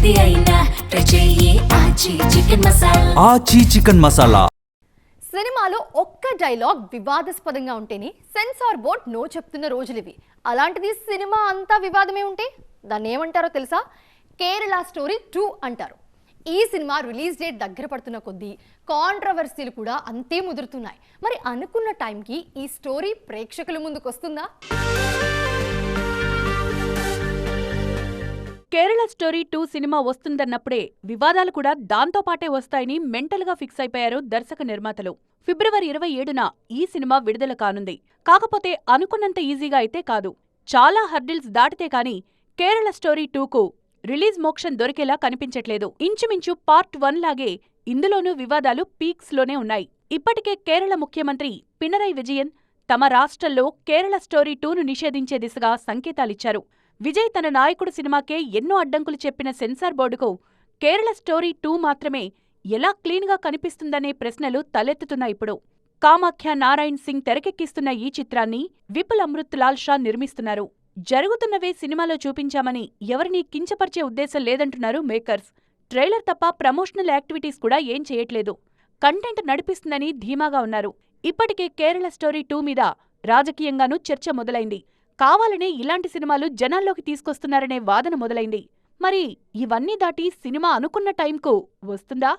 ఏది అయినా ట్రై చెయ్యి ఆచి చికెన్ మసాలా. ఆచి చికెన్ మసాలా. సినిమాలో ఒక్క డైలాగ్ వివాదాస్పదంగా ఉంటేనే సెన్సార్ బోర్డ్ నో చెప్తున్న రోజులివి. అలాంటిది సినిమా అంతా వివాదమే ఉంటే దాన్ని ఏమంటారో తెలుసా? కేరళ స్టోరీ 2 అంటారు. ఈ సినిమా రిలీజ్ డేట్ దగ్గర పడుతున్న కొద్దీ కాంట్రవర్సీలు కూడా అంతే ముదురుతున్నాయి. మరి అనుకున్న టైంకి ఈ స్టోరీ ప్రేక్షకుల ముందుకు వస్తుందా? కేరళ స్టోరీ 2 సినిమా వస్తుందన్నప్పుడే వివాదాలు కూడా దాంతో పాటే వస్తాయని మెంటల్గా ఫిక్స్ అయిపోయారు దర్శక నిర్మాతలు. ఫిబ్రవరి 27న ఈ సినిమా విడుదల కానుంది. కాకపోతే అనుకున్నంత ఈజీగా అయితే కాదు. చాలా హర్డిల్స్ దాటితే కాని కేరళ స్టోరీ 2కు రిలీజ్ మోక్షం దొరికేలా కనిపించట్లేదు. ఇంచుమించు పార్ట్ 1 లాగే ఇందులోనూ వివాదాలు పీక్స్లోనే ఉన్నాయి. ఇప్పటికే కేరళ ముఖ్యమంత్రి పినరై విజయన్ తమ రాష్ట్రంలో కేరళ స్టోరీ 2ను నిషేధించే దిశగా సంకేతాలిచ్చారు. విజయ్ తన నాయకుడు సినిమాకే ఎన్నో అడ్డంకులు చెప్పిన సెన్సార్ బోర్డుకు కేరళ స్టోరీ 2 మాత్రమే ఎలా క్లీన్గా కనిపిస్తుందనే ప్రశ్నలు తలెత్తుతున్నాయిప్పుడు. కామాఖ్య నారాయణ్ సింగ్ తెరకెక్కిస్తున్న ఈ చిత్రాన్ని విపుల్ అమృత్ లాల్ షా నిర్మిస్తున్నారు. జరుగుతున్నవే సినిమాలో చూపించామని ఎవరినీ కించపరిచే ఉద్దేశం లేదంటున్నారు మేకర్స్. ట్రైలర్ తప్ప ప్రమోషనల్ యాక్టివిటీస్ కూడా ఏం చేయట్లేదు. కంటెంట్ నడిపిస్తుందని ధీమాగా ఉన్నారు. ఇప్పటికే కేరళ స్టోరీ 2 మీద రాజకీయంగానూ చర్చ మొదలైంది. కావాలనే ఇలాంటి సినిమాలు జనాల్లోకి తీసుకొస్తున్నారనే వాదన మొదలైంది. మరి ఇవన్నీ దాటి సినిమా అనుకున్న టైంకు వస్తుందా?